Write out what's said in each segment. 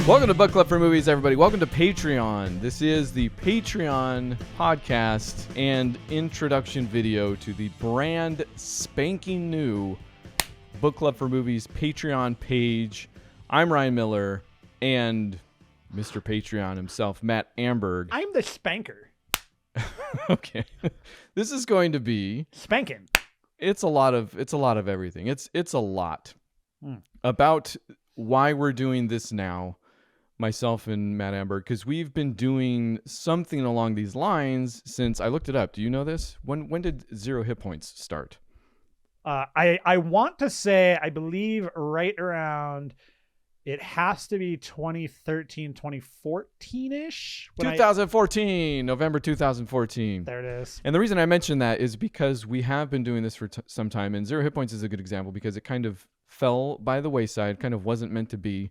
Welcome to Book Club for Movies, everybody. Welcome to Patreon. This is the Patreon podcast and introduction video to the brand spanking new Book Club for Movies Patreon page. I'm Ryan Miller and Mr. Patreon himself, Matt Amberg. I'm the spanker. Okay. This is going to be Spanking. It's a lot of everything. It's a lot about why we're doing this now. Myself and Matt Amberg, because we've been doing something along these lines since I looked it up. Do you know this? When did Zero Hit Points start? I want to say, I believe right around, it has to be 2013, 2014-ish. 2014, November 2014. There it is. And the reason I mention that is because we have been doing this for some time, and Zero Hit Points is a good example because it kind of fell by the wayside, kind of wasn't meant to be.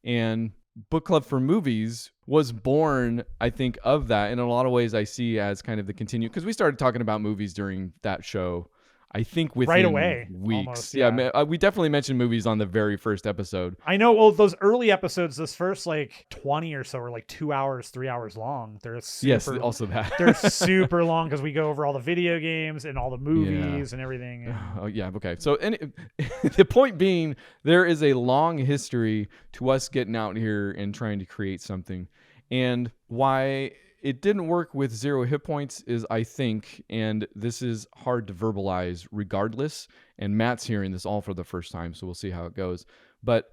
And Book Club for Movies was born, I think, of that. In a lot of ways, I see as kind of the continue, because we started talking about movies during that show, I think within right away, weeks. Almost, yeah, we definitely mentioned movies on the very first episode. I know. Well, those early episodes, this first like 20 or so, are like 2 hours, 3 hours long. They're super, yes, also that. They're super long because we go over all the video games and all the movies and everything. And... Oh yeah, okay. So the point being, there is a long history to us getting out here and trying to create something, and why it didn't work with Zero Hit Points is, I think, and this is hard to verbalize regardless, and Matt's hearing this all for the first time, so we'll see how it goes. But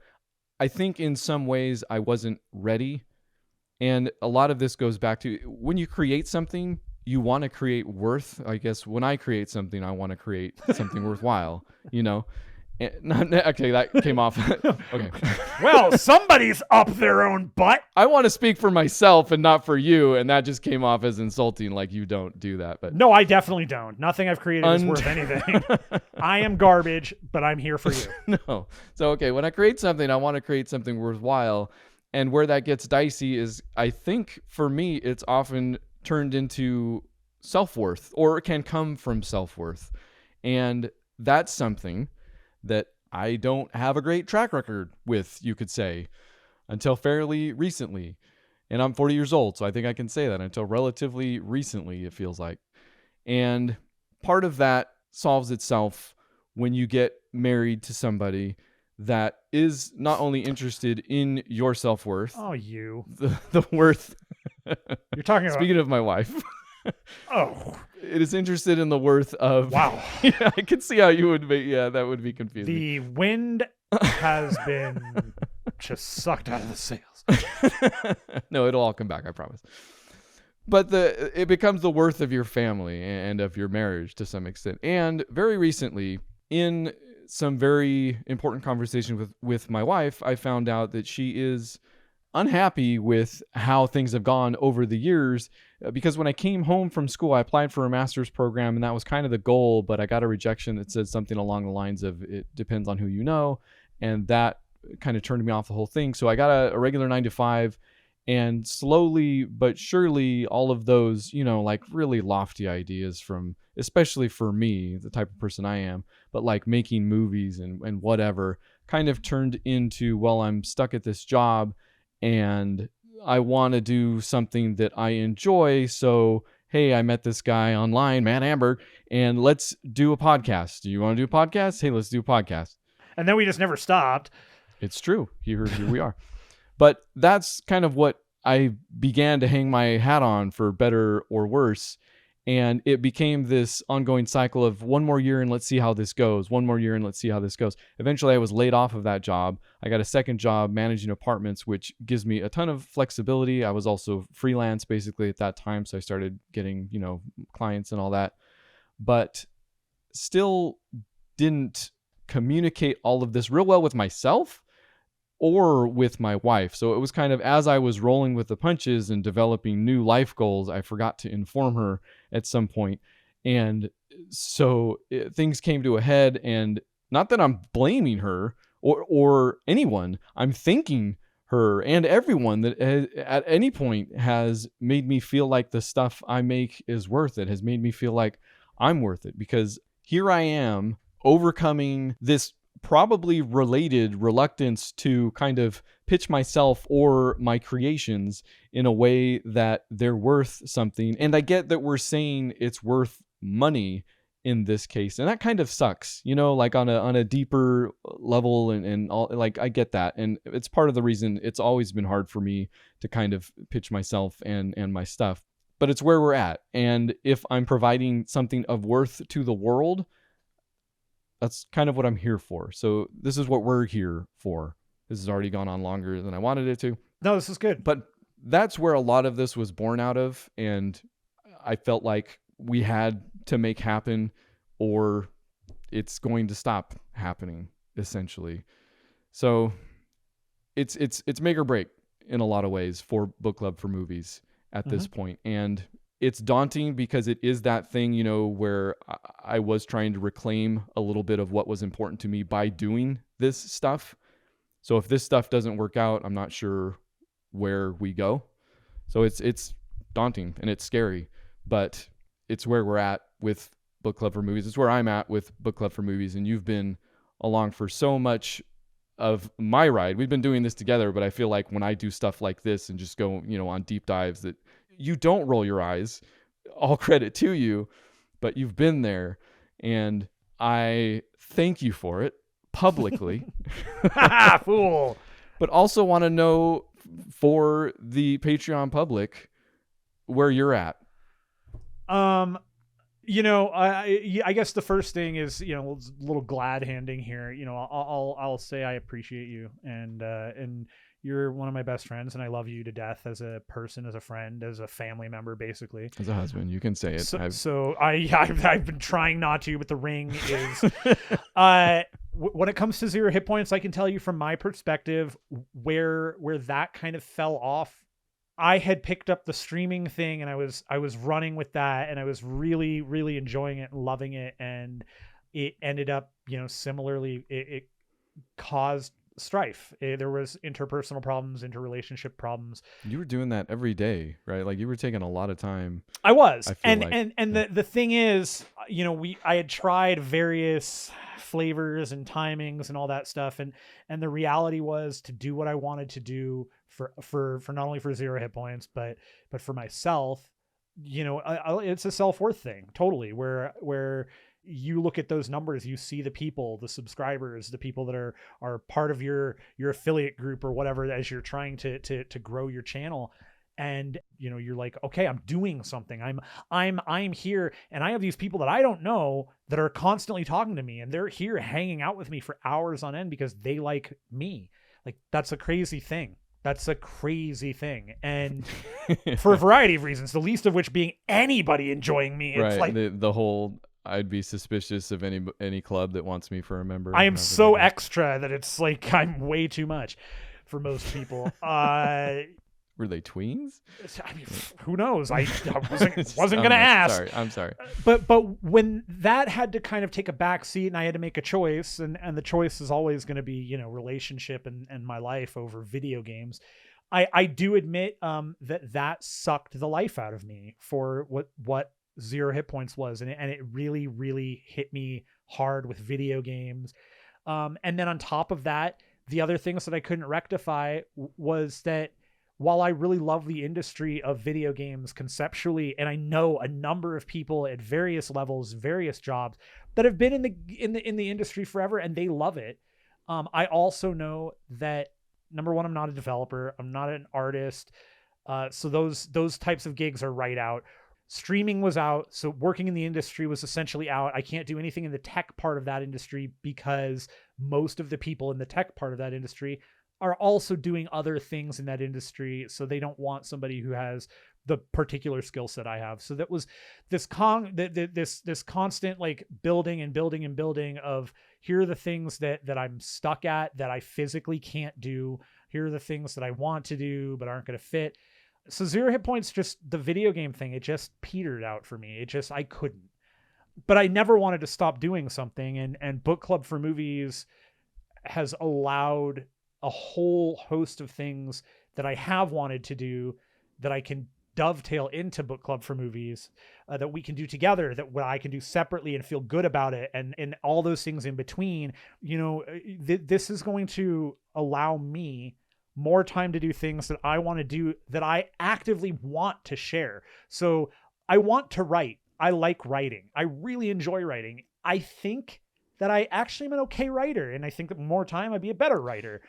I think in some ways I wasn't ready, and a lot of this goes back to when you create something, you want to create worth. I guess when I create something, I want to create something worthwhile, you know? Okay, that came off. Okay. Well, somebody's up their own butt. I want to speak for myself and not for you, and that just came off as insulting, like you don't do that. But no, I definitely don't. Nothing I've created is worth anything. I am garbage, but I'm here for you. No. So, okay, when I create something, I want to create something worthwhile. And where that gets dicey is, I think, for me, it's often turned into self-worth, or it can come from self-worth. And that's something that I don't have a great track record with, you could say, until fairly recently. And I'm 40 years old, so I think I can say that until relatively recently, it feels like. And part of that solves itself when you get married to somebody that is not only interested in your self-worth. Oh, you. The worth. You're talking about... Speaking of my wife. Oh. It is interested in the worth of... Wow. Yeah, I can see how you would be. Yeah, that would be confusing. The wind has been just sucked out of the sails. No, it'll all come back, I promise. But it becomes the worth of your family and of your marriage to some extent. And very recently, in some very important conversation with my wife, I found out that she is unhappy with how things have gone over the years, because when I came home from school, I applied for a master's program, and that was kind of the goal, but I got a rejection that said something along the lines of, it depends on who you know, and that kind of turned me off the whole thing. So I got a regular 9-to-5, and slowly but surely all of those, like really lofty ideas from, especially for me, the type of person I am, but like making movies and whatever, kind of turned into, well, I'm stuck at this job, and I want to do something that I enjoy. So, hey, I met this guy online, Matt Amberg, and let's do a podcast. Do you want to do a podcast? Hey, let's do a podcast. And then we just never stopped. It's true. Here we are. But that's kind of what I began to hang my hat on, for better or worse. And it became this ongoing cycle of one more year and let's see how this goes. One more year and let's see how this goes. Eventually, I was laid off of that job. I got a second job managing apartments, which gives me a ton of flexibility. I was also freelance basically at that time. So I started getting, clients and all that. But still didn't communicate all of this real well with myself or with my wife. So it was kind of, as I was rolling with the punches and developing new life goals, I forgot to inform her at some point. And so things came to a head, and not that I'm blaming her or anyone, I'm thanking her and everyone that at any point has made me feel like the stuff I make is worth it, has made me feel like I'm worth it, because here I am overcoming this probably related reluctance to kind of pitch myself or my creations in a way that they're worth something. And I get that we're saying it's worth money in this case, and that kind of sucks, like on a deeper level, and all, like, I get that, and it's part of the reason it's always been hard for me to kind of pitch myself and my stuff. But it's where we're at, and if I'm providing something of worth to the world, that's kind of what I'm here for. So this is what we're here for. This has already gone on longer than I wanted it to. No, this is good. But that's where a lot of this was born out of, and I felt like we had to make happen, or it's going to stop happening, essentially. So it's make or break in a lot of ways for Book Club for Movies at this point. And it's daunting because it is that thing, where I was trying to reclaim a little bit of what was important to me by doing this stuff. So if this stuff doesn't work out, I'm not sure where we go. So it's daunting and it's scary, but it's where we're at with Book Club for Movies. It's where I'm at with Book Club for Movies, and you've been along for so much of my ride. We've been doing this together, but I feel like when I do stuff like this and just go, on deep dives, that you don't roll your eyes. All credit to you, but you've been there, and I thank you for it publicly. Fool. But also want to know for the Patreon public where you're at. I guess the first thing is, a little glad handing here. I'll say I appreciate you, and you're one of my best friends, and I love you to death as a person, as a friend, as a family member, basically. As a husband, you can say it. I've been trying not to, but the ring is. When it comes to 0 hit points, I can tell you from my perspective where that kind of fell off. I had picked up the streaming thing, and I was running with that, and I was really, really enjoying it and loving it. And it ended up, similarly, it caused strife. There was interpersonal problems, interrelationship problems. You were doing that every day, right? Like, you were taking a lot of time. I was. Yeah. The thing is, I had tried various flavors and timings and all that stuff. And the reality was to do what I wanted to do for not only for 0 hit points, but for myself, it's a self-worth thing, totally, where you look at those numbers, you see the people, the subscribers, the people that are part of your affiliate group or whatever, as you're trying to grow your channel. And, you're like, okay, I'm doing something. I'm here, and I have these people that I don't know that are constantly talking to me, and they're here hanging out with me for hours on end because they like me. Like, that's a crazy thing. And for a variety of reasons, the least of which being anybody enjoying me. It's right. Like the whole, I'd be suspicious of any club that wants me for a member. I am so extra that it's like I'm way too much for most people. Were they tweens? I mean, who knows? I wasn't going to ask. I'm sorry. But when that had to kind of take a back seat and I had to make a choice, and the choice is always going to be, relationship and my life over video games. I do admit that sucked the life out of me for what 0 hit points was. And it really, really hit me hard with video games. And then on top of that, the other things that I couldn't rectify was that while I really love the industry of video games conceptually, and I know a number of people at various levels, various jobs that have been in the industry forever and they love it. I also know that, number one, I'm not a developer. I'm not an artist. So those types of gigs are right out. Streaming was out. So working in the industry was essentially out. I can't do anything in the tech part of that industry because most of the people in the tech part of that industry are also doing other things in that industry. So they don't want somebody who has the particular skill set I have. So that was this constant like building and building and building of, here are the things that I'm stuck at that I physically can't do. Here are the things that I want to do, but aren't going to fit. So 0 hit points, just the video game thing, it just petered out for me. I couldn't, but I never wanted to stop doing something. And Book Club for Movies has allowed a whole host of things that I have wanted to do that I can dovetail into Book Club for Movies that we can do together, that what I can do separately and feel good about it, and all those things in between. This is going to allow me more time to do things that I want to do, that I actively want to share. So I want to write. I like writing. I really enjoy writing. I think that I actually am an okay writer, and I think that more time I'd be a better writer.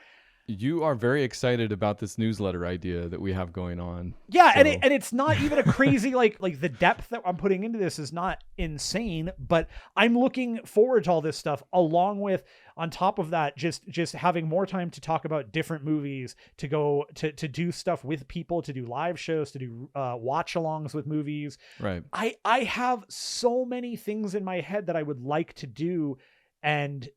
You are very excited about this newsletter idea that we have going on. Yeah, so. and it's not even a crazy like the depth that I'm putting into this is not insane, but I'm looking forward to all this stuff, along with, on top of that, just having more time to talk about different movies, to go to do stuff with people, to do live shows, to do watch-alongs with movies. Right. I have so many things in my head that I would like to do. And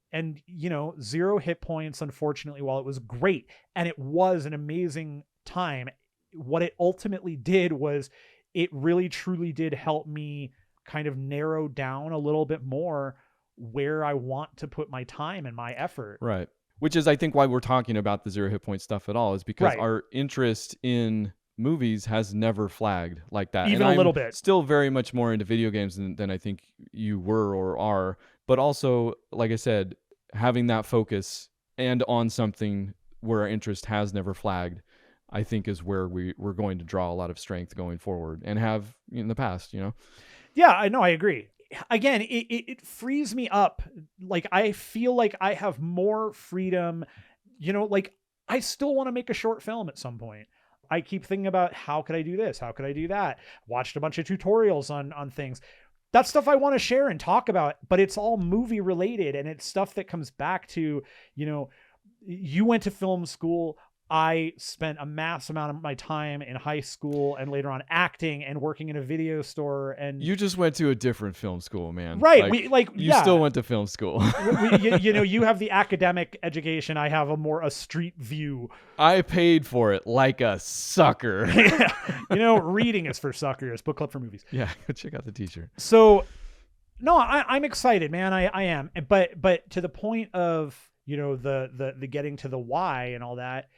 0 hit points, unfortunately, while it was great and it was an amazing time, what it ultimately did was it really truly did help me kind of narrow down a little bit more where I want to put my time and my effort. Right. Which is, I think, why we're talking about the 0 hit point stuff at all, is because our interest in movies has never flagged like that. Even and a little bit. Still very much more into video games than I think you were or are. But also, like I said, having that focus and on something where our interest has never flagged, I think is where we're going to draw a lot of strength going forward, and have in the past, Yeah, I know. I agree. Again, it frees me up. Like, I feel like I have more freedom, like I still want to make a short film at some point. I keep thinking about, how could I do this? How could I do that? Watched a bunch of tutorials on things. That's stuff I want to share and talk about, but it's all movie related. And it's stuff that comes back to, you went to film school. I spent a mass amount of my time in high school and later on acting and working in a video store. And you just went to a different film school, man. Right. You still went to film school. You have the academic education. I have a street view. I paid for it like a sucker. Reading is for suckers. Book Club for Movies. Yeah. Go check out the t-shirt. So no, I'm excited, man. I am. But to the point of, the getting to the why and all that,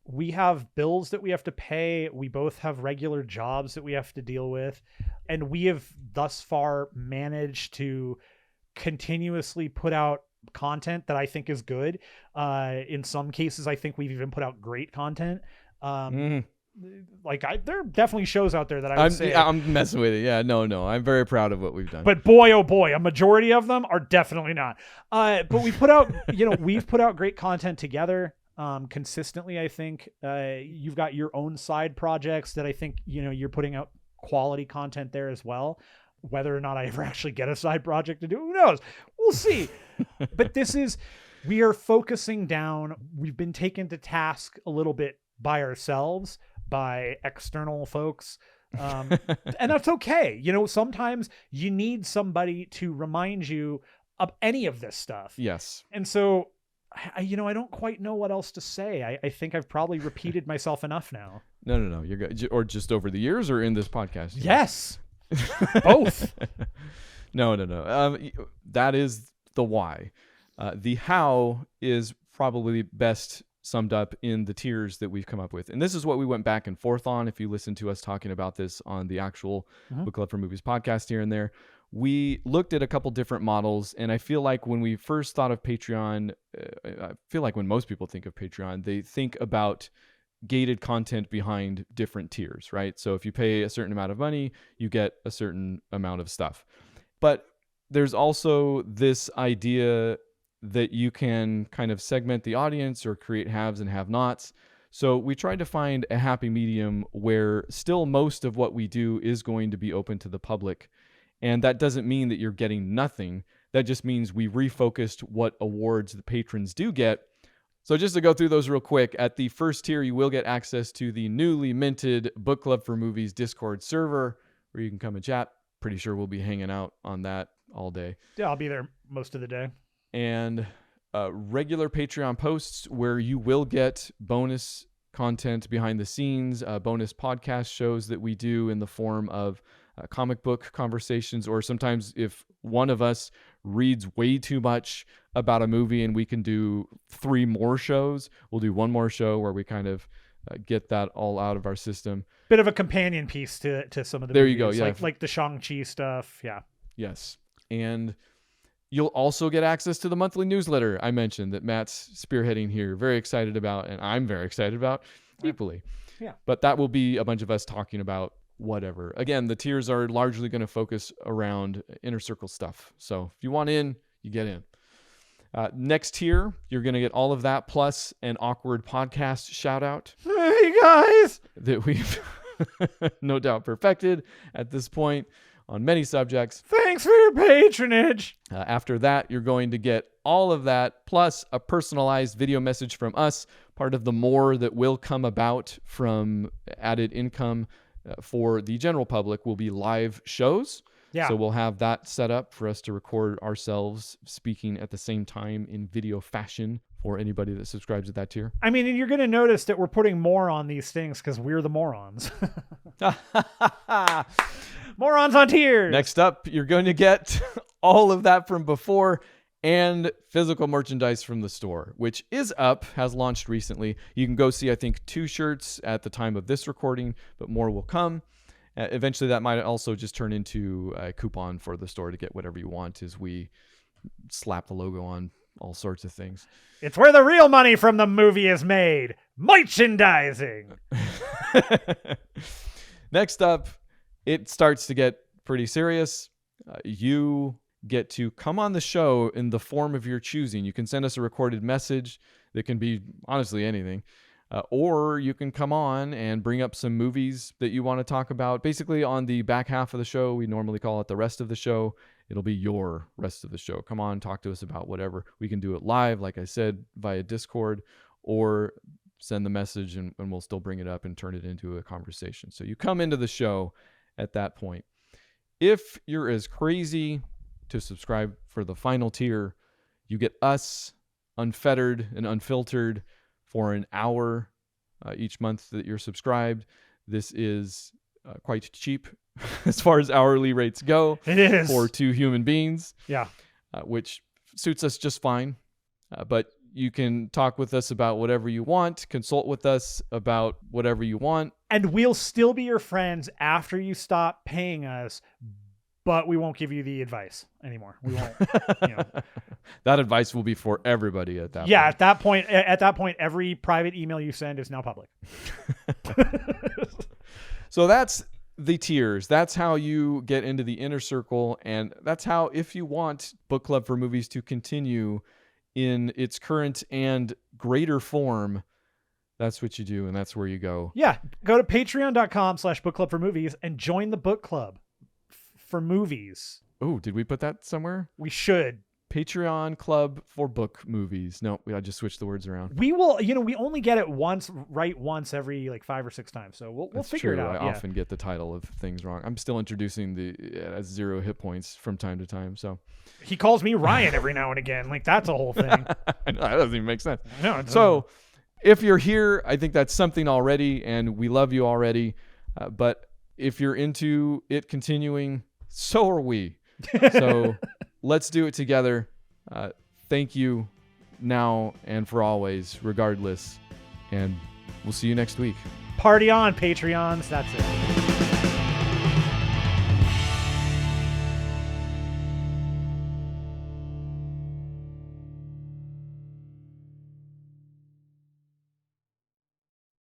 we have bills that we have to pay. We both have regular jobs that we have to deal with. And we have thus far managed to continuously put out content that I think is good. In some cases, I think we've even put out great content. There are definitely shows out there that I would say. I'm messing with it. Yeah, no. I'm very proud of what we've done. But boy, oh boy, a majority of them are definitely not. But we put out, we've put out great content together. Consistently, I think. You've got your own side projects that I think, you're putting out quality content there as well. Whether or not I ever actually get a side project to do, who knows? We'll see. But we are focusing down. We've been taken to task a little bit by ourselves, by external folks. And that's okay. Sometimes you need somebody to remind you of any of this stuff. Yes. And so, I don't quite know what else to say. I think I've probably repeated myself enough now. No. You're good. Or just over the years, or in this podcast? Yes. Both. No. That is the why. The how is probably best summed up in the tiers that we've come up with. And this is what we went back and forth on. If you listen to us talking about this on the actual Book Club for Movies podcast here and there, we looked at a couple different models. And I feel like when we first thought of Patreon, I feel like when most people think of Patreon, they think about gated content behind different tiers, right? So if you pay a certain amount of money, you get a certain amount of stuff. But there's also this idea that you can kind of segment the audience or create haves and have-nots. So we tried to find a happy medium where still most of what we do is going to be open to the public. And that doesn't mean that you're getting nothing. That just means we refocused what awards the patrons do get. So just to go through those real quick, at the first tier, you will get access to the newly minted Book Club for Movies Discord server where you can come and chat. Pretty sure we'll be hanging out on that all day. Yeah, I'll be there most of the day. And regular Patreon posts where you will get bonus content behind the scenes, bonus podcast shows that we do in the form of comic book conversations, or sometimes if one of us reads way too much about a movie and we can do 3 more shows, we'll do 1 more show where we kind of get that all out of our system. Bit of a companion piece to some of the There movies, you go, yeah. like the Shang-Chi stuff. Yeah. Yes. And you'll also get access to the monthly newsletter I mentioned that Matt's spearheading here. Very excited about, and I'm very excited about equally. Yeah. But that will be a bunch of us talking about whatever. Again, the tiers are largely going to focus around Inner Circle stuff. So if you want in, you get in. Next tier, you're going to get all of that plus an awkward podcast shout out. Hey guys! That we've no doubt perfected at this point on many subjects. Thanks for your patronage. After that, you're going to get all of that plus a personalized video message from us. Part of the more that will come about from added income for the general public will be live shows. Yeah. So we'll have that set up for us to record ourselves speaking at the same time in video fashion for anybody that subscribes at that tier. I mean, and you're going to notice that we're putting more on these things because we're the morons. Morons on tiers. Next up, you're going to get all of that from before and physical merchandise from the store, which is up, has launched recently. You can go see, I think, 2 shirts at the time of this recording, but more will come. Eventually, that might also just turn into a coupon for the store to get whatever you want as we slap the logo on all sorts of things. It's where the real money from the movie is made. Merchandising. Next up, it starts to get pretty serious. You get to come on the show in the form of your choosing. You can send us a recorded message that can be honestly anything. Or you can come on and bring up some movies that you want to talk about. Basically, on the back half of the show, we normally call it the rest of the show. It'll be your rest of the show. Come on, talk to us about whatever. We can do it live, like I said, via Discord, or send the message and we'll still bring it up and turn it into a conversation. So you come into the show at that point. If you're as crazy to subscribe for the final tier, you get us unfettered and unfiltered for an hour each month that you're subscribed. This is quite cheap as far as hourly rates go. It is. For 2 human beings. Yeah. Which suits us just fine. But you can talk with us about whatever you want, consult with us about whatever you want. And we'll still be your friends after you stop paying us, but we won't give you the advice anymore. We won't. That advice will be for everybody at that point. Yeah, at that point, every private email you send is now public. So that's the tiers. That's how you get into the inner circle. And that's how, if you want Book Club for Movies to continue in its current and greater form, that's what you do. And that's where you go. Yeah. Go to patreon.com/bookclubformovies and join the book club for movies. Oh, did we put that somewhere? We should. Patreon Club for Book Movies. No, I just switched the words around. We will, we only get it once every like 5 or 6 times. So we'll figure it out. I often get the title of things wrong. I'm still introducing the 0 hit points from time to time. So he calls me Ryan every now and again. Like that's a whole thing. I know, that doesn't even make sense. I know, so if you're here, I think that's something already, and we love you already. But if you're into it continuing, so are we. So let's do it together. Thank you now and for always, regardless. And we'll see you next week. Party on, Patreons. That's it.